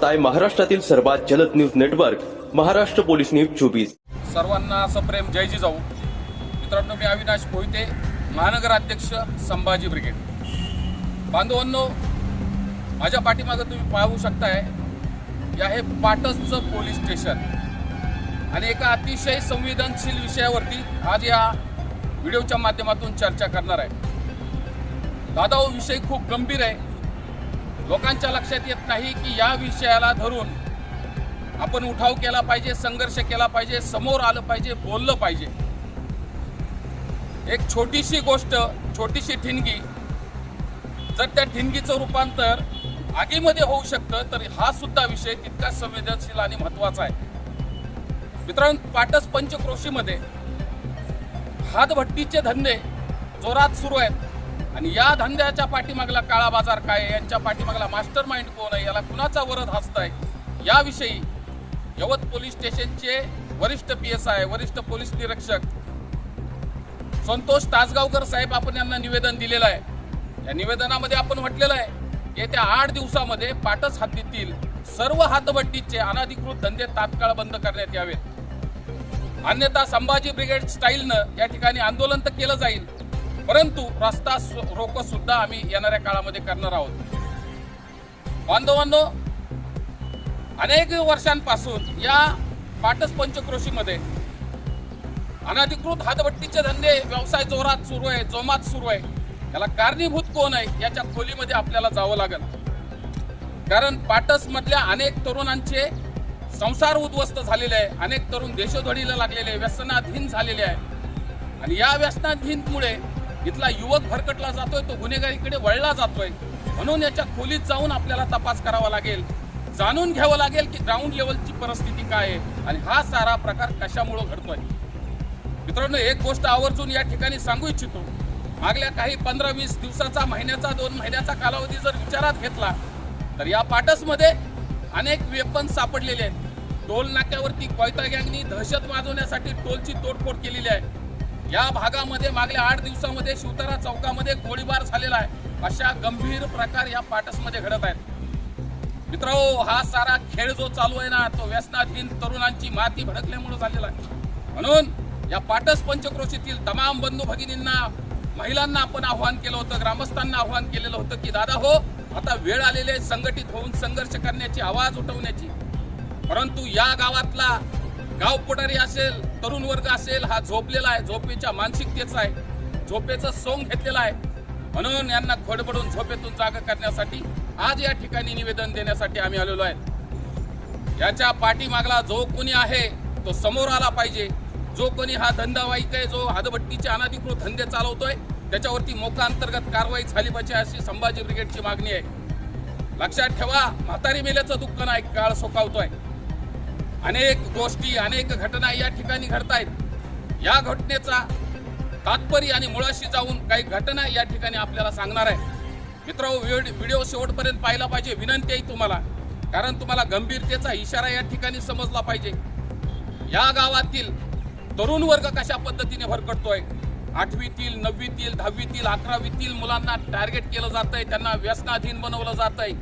आहे महाराष्ट्रातील सर्वात जलद news network Maharashtra police news 24। सर्वांना सप्रेम जय जिजाऊ। मित्रांनो, मी अविनाश मोहिते, महानगराध्यक्ष संभाजी ब्रिगेड। बांधवांनो, माझ्या पाठीमागे तुम्ही पाहू शकताय, हे आहे पाटसचं पोलीस स्टेशन आणि एका अतिशय संवेदनशील विषयावरती आज या व्हिडिओच्या माध्यमातून चर्चा करणार आहे। दादा, विषय खूप गंभीर आहे। लोकांच्या लक्षात येत नाही की या विषयाला धरून आपण उठाव केला पाहिजे, संघर्ष केला पाहिजे, समोर आलं पाहिजे, बोललं पाहिजे। एक छोटीशी गोष्ट, छोटीशी ठिणगी, जर त्या ठिणगीचं रूपांतर आगीमध्ये होऊ शकतं तर हा सुद्धा विषय तितकाच संवेदनशील आणि महत्त्वाचा आहे। मित्रांनो, पाटस पंचक्रोशीमध्ये हातभट्टीचे धंदे जोरात सुरू आहेत आणि या धंद्याच्या पाठीमागला काळा बाजार काय आहे, यांच्या पाठीमागला मास्टर माइंड कोण आहे, याला कुणाचा वरद हस्त आहे, याविषयी यवत पोलीस स्टेशनचे वरिष्ठ PSI, वरिष्ठ पोलीस निरीक्षक संतोष तासगावकर साहेब आपण यांना निवेदन दिलेलं आहे। या निवेदनामध्ये आपण म्हटलेलं आहे, येत्या 8 दिवसामध्ये पाटस हद्दीतील सर्व हातभट्टीचे अनधिकृत धंदे तात्काळ बंद करण्यात यावेत। अन्यथा संभाजी ब्रिगेड स्टाईलनं या ठिकाणी आंदोलन तर केलं जाईल, परंतु रस्ता रोको सुद्धा आम्ही येणाऱ्या काळामध्ये करणार आहोत। बांधवांनो, अनेक वर्षांपासून या पाटस पंचक्रोशीमध्ये अनधिकृत हातभट्टीचे धंदे व्यवसाय जोरात सुरू आहे, जोमात सुरू आहे। याला कारणीभूत कोण आहे याच्या खोलीमध्ये आपल्याला जावं लागेल, कारण पाटस मधल्या अनेक तरुणांचे संसार उद्ध्वस्त झालेले आहे, अनेक तरुण देशोधडीला लागलेले, व्यसनाधीन झालेले आहे आणि या व्यसनाधीनमुळे इथला युवक भरकटला जातोय, तो गुन्हेगारीकडे वळला जातोय। म्हणून याच्या खोलीत जाऊन आपल्याला तपास करावा लागेल, जाणून घ्यावं लागेल की ग्राउंड लेवलची परिस्थिती काय आहे आणि हा सारा प्रकार कशामुळे घडतोय। मित्रांनो, एक गोष्ट आवर्जून या ठिकाणी सांगू इच्छितो, मागल्या काही 15-20 दिवसाचा, महिन्याचा, 2 महिन्याचा कालावधी जर विचारात घेतला तर या पाटसमध्ये अनेक वेपन सापडलेले आहेत। टोल नाक्यावरती कोयता गँगनी दहशत माजवण्यासाठी टोलची तोडफोड केलेली आहे। या भागामध्ये मागल्या 8 दिवसामध्ये शिवतारा चौकामध्ये गोळीबार झालेला आहे। अशा गंभीर प्रकार या पाटसमध्ये घडत आहेत। मित्रांनो, हा सारा खेळ जो चालू आहे ना, तो व्यसनाधीन तरुणांची माती भडकल्यामुळे झालेला आहे। म्हणून या पाटस पंचक्रोशीतील तमाम बंधू भगिनींना, महिलांना आपण आव्हान केलं होतं, ग्रामस्थांना आव्हान केलेलं होतं की दादा हो, आता वेळ आलेली आहे संघटित होऊन संघर्ष करण्याची, आवाज उठवण्याची। परंतु या गावातला गाव पुढारी असेल, तरुण वर्ग असेल, हा झोपलेला आहे, झोपेच्या मानसिकतेचा आहे, झोपेचं सोंग घेतलेलं आहे। म्हणून यांना खडबडून झोपेतून जागा करण्यासाठी आज या ठिकाणी निवेदन देण्यासाठी आम्ही आलेलो आहे। याच्या पाठीमागला जो कोणी आहे तो समोर आला पाहिजे। जो कोणी हा धंदावाईक आहे, जो हातभट्टीचे अनधिकृत धंदे चालवतोय, त्याच्यावरती मोका अंतर्गत कारवाई झाली पाहिजे अशी संभाजी ब्रिगेडची मागणी आहे। लक्षात ठेवा, म्हातारी मेल्याचं दुःख नाही, काळ सोकावतोय। अनेक गोष्टी, अनेक घटना या ठिकाणी घडतायत। या घटनेचा तात्पर्य आणि मुळाशी जाऊन काही घटना या ठिकाणी आपल्याला सांगणार आहे। मित्रांनो, व्हिडिओ शेवटपर्यंत पाहिला पाहिजे, विनंती आहे तुम्हाला, कारण तुम्हाला गंभीरतेचा इशारा या ठिकाणी समजला पाहिजे। या गावातील तरुण वर्ग कशा पद्धतीने भरकटतोय, 8वीतील, 9वीतील, 10वीतील, 11वीतील मुलांना टार्गेट केलं जातंय, त्यांना व्यसनाधीन बनवलं जातंय।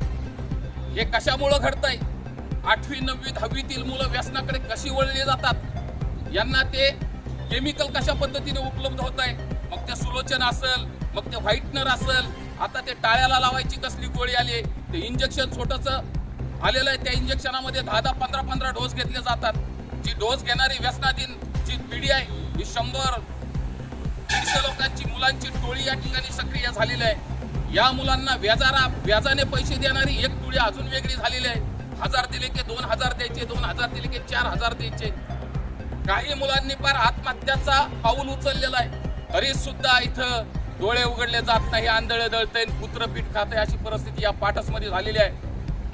हे कशामुळे घडतंय? 8वी, 9वी, 10वीतील मुलं व्यसनाकडे कशी वळली जातात, यांना ते केमिकल कशा पद्धतीने उपलब्ध होत आहे, मग ते सुलोचन असेल, मग ते व्हाईटनर असेल, आता ते टाळ्याला लावायची कसली गोळी आली, ते इंजेक्शन छोटंसं आलेलं आहे, त्या इंजेक्शनामध्ये 10-10, 15-15 डोस घेतले जातात। जी डोस घेणारी व्यसनाधीन जी पिढी आहे, ही 100-150 लोकांची, मुलांची टोळी या ठिकाणी सक्रिय झालेली आहे। या मुलांना व्याजाने पैसे देणारी एक टोळी अजून वेगळी झालेली आहे। 1000 दिले की 2000 द्यायचे, 2000 दिले की 4000 द्यायचे। काही मुलांनी फार आत्महत्याचा पाऊल उचललेला आहे, तरी सुद्धा इथं डोळे उघडले जात नाही, आंधळे दळतंय, पुत्रपीठ खातंय, अशी परिस्थिती या पाटसमध्ये झालेली आहे।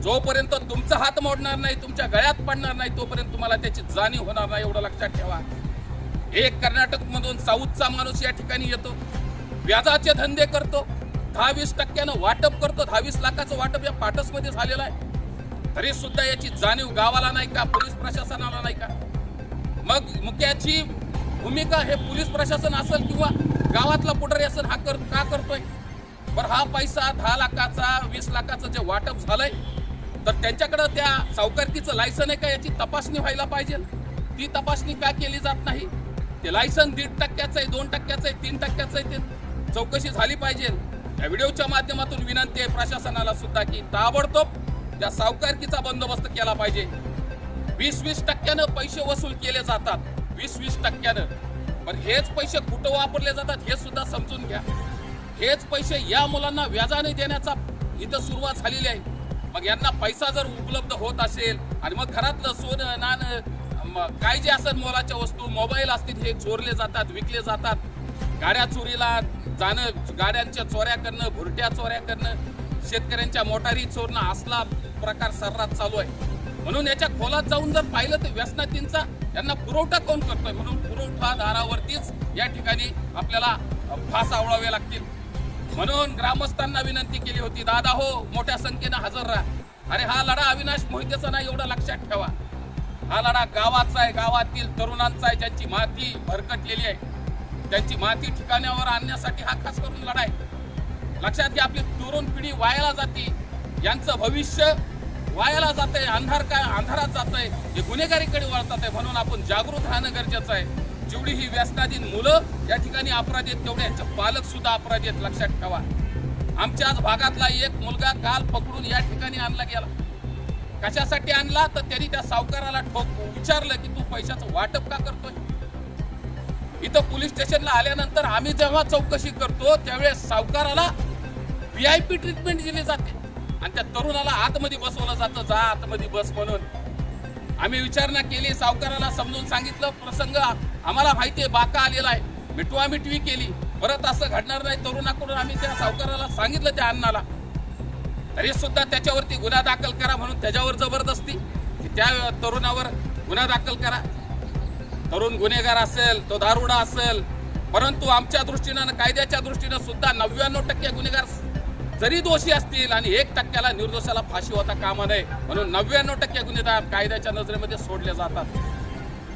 जोपर्यंत तुमचा हात मोडणार नाही, तुमच्या गळ्यात पडणार नाही, तोपर्यंत तुम्हाला त्याची जाणीव होणार नाही, एवढं लक्षात ठेवा। एक कर्नाटक मधून साऊथचा माणूस या ठिकाणी येतो, व्याजाचे धंदे करतो, 10-20% वाटप करतो, 10-20 लाखाचं वाटप या पाटसमध्ये झालेलं आहे, तरी सुद्धा याची जाणीव गावाला नाही का, पोलीस प्रशासनाला नाही का? मग मुख्याची भूमिका हे पोलीस प्रशासन असेल किंवा गावातला पुढारी असेल, हा का करतोय? बरं, हा पैसा 10 लाखाचा, 20 लाखाचं जे वाटप झालंय, तर त्यांच्याकडे त्या सावकारकीचं लायसन आहे का याची तपासणी व्हायला पाहिजे. ती तपासणी का केली जात नाही? ते लायसन 1.5% आहे, 2% आहे, 3% आहे, ते चौकशी झाली पाहिजे. या व्हिडिओच्या माध्यमातून विनंती आहे प्रशासनाला सुद्धा की ताबडतोब त्या सावकारकीचा बंदोबस्त केला पाहिजे. 20% पैसे वसूल केले जातात, 20% पण हेच पैसे कुठं वापरले जातात हे सुद्धा समजून घ्या. हेच पैसे या मुलांना व्याजाने देण्याचा इथं सुरुवात झालेली आहे. मग यांना पैसा जर उपलब्ध होत असेल आणि मग घरातलं सोनं नाणं काय जे असेल मोलाच्या वस्तू, मोबाईल असतील, हे चोरले जातात, विकले जातात. गाड्या चोरीला जाणं, गाड्यांच्या चोऱ्या करणं, भुरट्या चोऱ्या करणं, शेतकऱ्यांच्या मोटारी चोरणं असला प्रकार सर्रास चालू आहे. म्हणून याच्या खोलात जाऊन जर पाहिलं तर व्यसनाधीनचा यांना पुरवठा कोण करतोय, म्हणून पुरवठादारावरतीच या ठिकाणी आपल्याला फास आवळावे लागतील. म्हणून ग्रामस्थांना विनंती केली होती, दादा हो मोठ्या संख्येनं हजर राहा. अरे हा लढा अविनाश मोहितेचा नाही, एवढं लक्षात ठेवा. हा लढा गावाचा आहे, गावातील तरुणांचा आहे, ज्यांची माती भरकटलेली आहे. त्यांची माती ठिकाणावर आणण्यासाठी हा खास करून लढा आहे. लक्षात घ्या, आपली तरुण पिढी वायाला जाते, यांचं भविष्य वायाला जात आहे, अंधारात जात आहे, हे गुन्हेगारीकडे वळतात आहे. म्हणून आपण जागृत राहणं गरजेचं आहे. जेवढी ही व्यसनाधीन मुलं या ठिकाणी अपराधी आहेत, तेवढे यांचे पालक सुद्धा अपराधी आहेत, लक्षात ठेवा. आमच्याच भागातला एक मुलगा काल पकडून या ठिकाणी आणला गेला. कशासाठी आणला तर त्यांनी त्या सावकाराला विचारलं की तू पैशाचं वाटप का करतोय. इथं पोलीस स्टेशनला आल्यानंतर आम्ही जेव्हा चौकशी करतो त्यावेळेस सावकाराला VIP ट्रीटमेंट दिली जाते आणि त्या तरुणाला आतमध्ये बसवलं जातं, जा आतमध्ये बस म्हणून. आम्ही विचारणा केली, सावकाराला समजून सांगितलं, प्रसंग आम्हाला माहिती आहे, बाका आलेला आहे, मिटवी केली, परत असं घडणार नाही. तरुणाकडून आम्ही त्या सावकाराला सांगितलं, त्या अण्णाला, तरी सुद्धा त्याच्यावरती गुन्हा दाखल करा म्हणून त्याच्यावर जबरदस्ती की त्या तरुणावर गुन्हा दाखल करा. तरुण गुन्हेगार असेल, तो दारुडा असेल, परंतु आमच्या दृष्टीनं, कायद्याच्या दृष्टीनं सुद्धा 99% गुन्हेगार जरी दोषी असतील आणि 1%ला निर्दोषाला फाशी होता कामा नये. म्हणून 99% गुन्हेगार कायद्याच्या नजरेमध्ये सोडले जातात.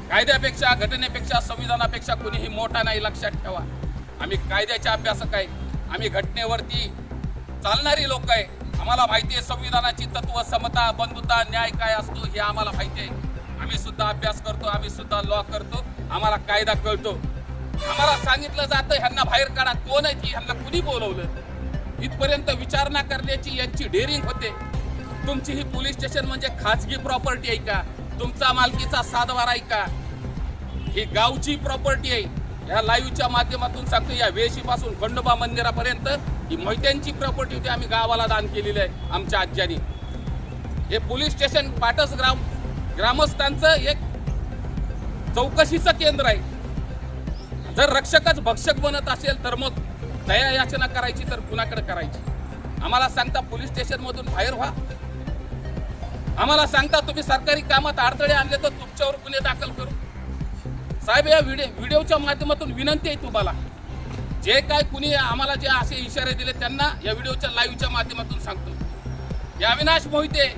कायद्यापेक्षा, घटनेपेक्षा, संविधानापेक्षा कोणीही मोठा नाही, लक्षात ठेवा. आम्ही कायद्याच्या अभ्यासक आहे, आम्ही घटनेवरती चालणारी लोक आहे. आम्हाला माहिती आहे संविधानाची तत्व, समता, बंधुता, न्याय काय असतो हे आम्हाला माहिती आहे. आम्ही सुद्धा अभ्यास करतो, आम्ही सुद्धा लॉ करतो, आम्हाला कायदा कळतो. आम्हाला सांगितलं जातं ह्यांना बाहेर काढा, कोण आहे ती, ह्यांना कुणी बोलवलं, इथपर्यंत विचारणा करण्याची यांची डेअरिंग होते. तुमची ही पोलीस स्टेशन म्हणजे खाजगी प्रॉपर्टी आहे का, तुमचा मालकीचा सातबारा आहे का, ही गावची प्रॉपर्टी आहे. या लाईव्हच्या माध्यमातून सांगतो, या वेशीपासून खंडोबा मंदिरापर्यंत ही मोहित्यांची प्रॉपर्टी होती, आम्ही गावाला दान केलेली आहे आमच्या आज्यांनी. हे पोलीस स्टेशन पाटस ग्रामस्थांचं एक चौकशीचं केंद्र आहे. जर रक्षकच भक्षक बनत असेल तर मग दया याचना करायची तर कुणाकडे करायची? आम्हाला सांगता पोलीस स्टेशन मधून बाहेर व्हा, आम्हाला सांगता तुम्ही सरकारी कामात अडथळे आणले तर तुमच्यावर गुन्हे दाखल करू. साहेब, या व्हिडिओच्या माध्यमातून विनंती आहे तुम्हाला, जे काय कुणी आम्हाला जे असे इशारे दिले त्यांना या व्हिडिओच्या लाईव्हच्या माध्यमातून सांगतो. या अविनाश मोहिते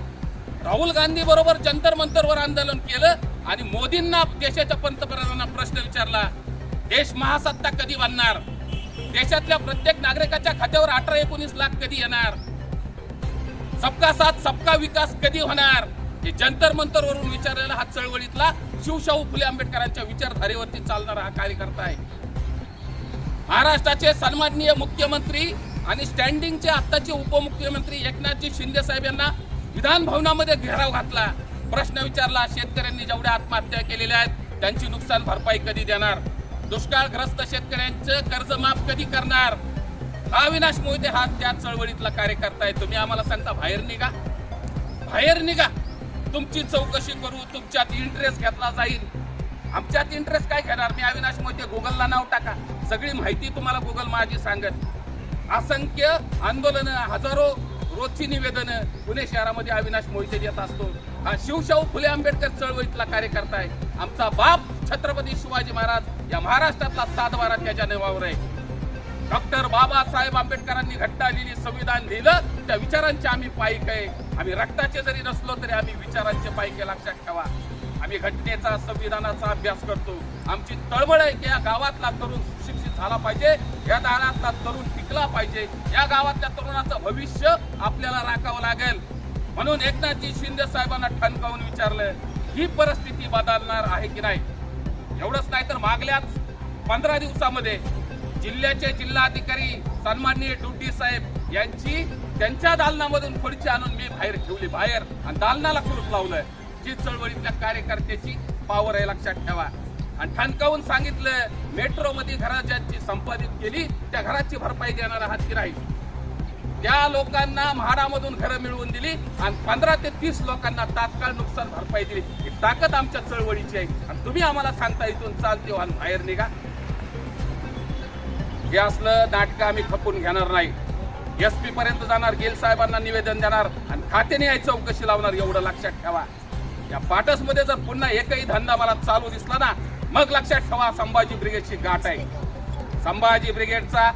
राहुल गांधी बरोबर जंतर मंतरवर आंदोलन केलं आणि मोदींना, देशाच्या पंतप्रधानांना प्रश्न विचारला, देश महासत्ता कधी बनणार, देशातल्या प्रत्येक नागरिकाच्या खात्यावर 18-19 लाख कधी येणार, सबका साथ सबका विकास कधी होणार, हे जंतर मंतरवरून विचारलेला हा चळवळीतला शिवशाहू फुले आंबेडकरांच्या विचारधारेवरती चालणारा हा कार्यकर्ता आहे. महाराष्ट्राचे सन्माननीय मुख्यमंत्री आणि स्टँडिंगचे आत्ताचे उपमुख्यमंत्री एकनाथजी शिंदे साहेब यांना विधान भवनामध्ये घेराव घातला, प्रश्न विचारला, शेतकऱ्यांनी जेवढ्या आत्महत्या केलेल्या आहेत त्यांची नुकसान भरपाई कधी देणार, दुष्काळग्रस्त शेतकऱ्यांचं कर्ज माफ कधी करणार. हा अविनाश मोहिते हा त्या चळवळीतला कार्यकर्ता आहे. तुम्ही आम्हाला सांगता बाहेर निघा, बाहेर निघा, तुमची चौकशी करू, तुमच्यात इंटरेस्ट घेतला जाईल. आमच्यात इंटरेस्ट काय घेणार? मी अविनाश मोहिते, गुगलला नाव टाका, सगळी माहिती तुम्हाला गुगल माझी सांगत. असंख्य आंदोलनं, हजारो रोजची निवेदनं पुणे शहरामध्ये अविनाश मोहिते देत असतो. हा शिवशाहू फुले आंबेडकर चळवळीतला कार्यकर्ता आहे. आमचा बाप छत्रपती शिवाजी महाराज या महाराष्ट्रातला सातबारा त्याच्या नावावर आहे. डॉक्टर बाबासाहेब आंबेडकरांनी घटना लिहिली, संविधान लिहिलं, त्या विचारांचे आम्ही पाईक आहे. आम्ही रक्ताचे जरी नसलो तरी आम्ही विचारांचे पाईक आहे, लक्षात ठेवा. आम्ही घटनेचा, संविधानाचा अभ्यास करतो. आमची तळमळ आहे की या गावातला तरुण सुशिक्षित झाला पाहिजे, या गावातला तरुण टिकला पाहिजे, या गावातल्या तरुणाचं भविष्य आपल्याला राखावं लागेल. म्हणून एकनाथजी शिंदे साहेबांना ठणकावून विचारलं, ही परिस्थिती बदलणार आहे की नाही. एवढंच नाही तर मागल्याच 15 दिवसामध्ये जिल्ह्याचे जिल्हाधिकारी सन्माननीय डुड्डी साहेब यांची त्यांच्या दालनामधून खुर्ची आणून मी बाहेर ठेवली, बाहेर, आणि दालनाला कुलूप लावलं. जी चळवळीतल्या कार्यकर्त्याची पावर आहे, लक्षात ठेवा. आणि ठणकावून सांगितलं, मेट्रो मध्ये घराची संपादित केली त्या घराची भरपाई देणार आहात की नाही. त्या लोकांना म्हाडामधून घरं मिळवून दिली आणि 15 ते 30 लोकांना तात्काळ नुकसान भरपाई दिली. ही ताकद आमच्या चळवळीची आहे. आणि तुम्ही आम्हाला सांगता इथून चालते आणि बाहेर निघा. हे असलं नाटक आम्ही खपून घेणार नाही. SP पर्यंत जाणार, गेल साहेबांना निवेदन देणार आणि खात्याने याची चौकशी लावणार, एवढं लक्षात ठेवा. या पाटस मध्ये जर पुन्हा एकही धंदा मला चालू दिसला ना, मग लक्षात ठेवा संभाजी ब्रिगेडची गाठ आहे. संभाजी ब्रिगेडचा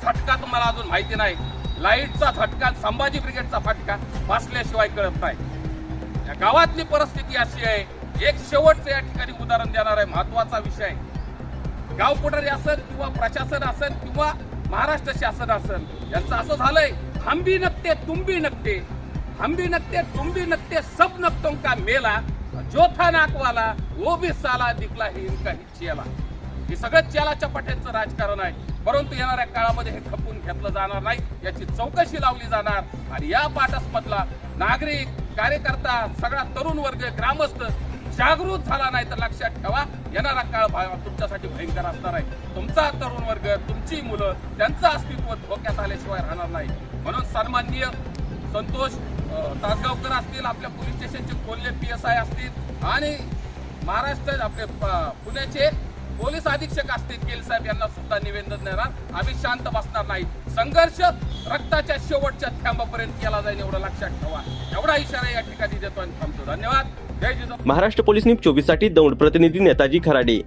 झटका तुम्हाला अजून माहिती नाही. लाईटचा झटका, संभाजी ब्रिगेडचा फटका बसल्याशिवाय कळत नाही. या गावातली परिस्थिती अशी आहे. एक शेवटचं या ठिकाणी उदाहरण देणार आहे, महत्वाचा विषय. गाव पुढारी असेल किंवा प्रशासन असेल किंवा महाराष्ट्र शासन असेल, यांचं असं झालंय, हम भी नकते तुम भी नकते, हम भी नकते तुम भी नकते, सब नकतों का मेला, जो था नाकवाला वो भी साला दिखला ही इनका ही चेला. हे सगळं चेलाच्या पाट्यांचं राजकारण आहे. परंतु येणाऱ्या काळामध्ये हे खपून घेतलं जाणार नाही, याची चौकशी लावली जाणार. आणि या पाटस मधला नागरिक, कार्यकर्ता, सगळा तरुण वर्ग, ग्रामस्थ जागृत झाला नाही तर लक्षात ठेवा, येणारा काळ तुमच्यासाठी भयंकर असणार आहे. तुमचा तरुण वर्ग, तुमची मुलं, त्यांचं अस्तित्व धोक्यात आल्याशिवाय राहणार नाही. म्हणून सन्माननीय संतोष तासगावकर असतील, आपल्या पोलीस स्टेशनचे कोल्हे PSI असतील आणि महाराष्ट्र आपले पुण्याचे पोलीस अधीक्षक असतील गेल साहेब, यांना सुद्धा निवेदन देणार. आम्ही शांत बसणार नाही. संघर्ष रक्ताच्या शेवटच्या थेंबापर्यंत केला जाईल, एवढं लक्षात ठेवा. एवढा इशारा या ठिकाणी देतो आणि थांबतो. धन्यवाद. जय जिजाऊ. महाराष्ट्र पोलीस न्यूज 24 साठी दौंड प्रतिनिधी नेताजी खराडे.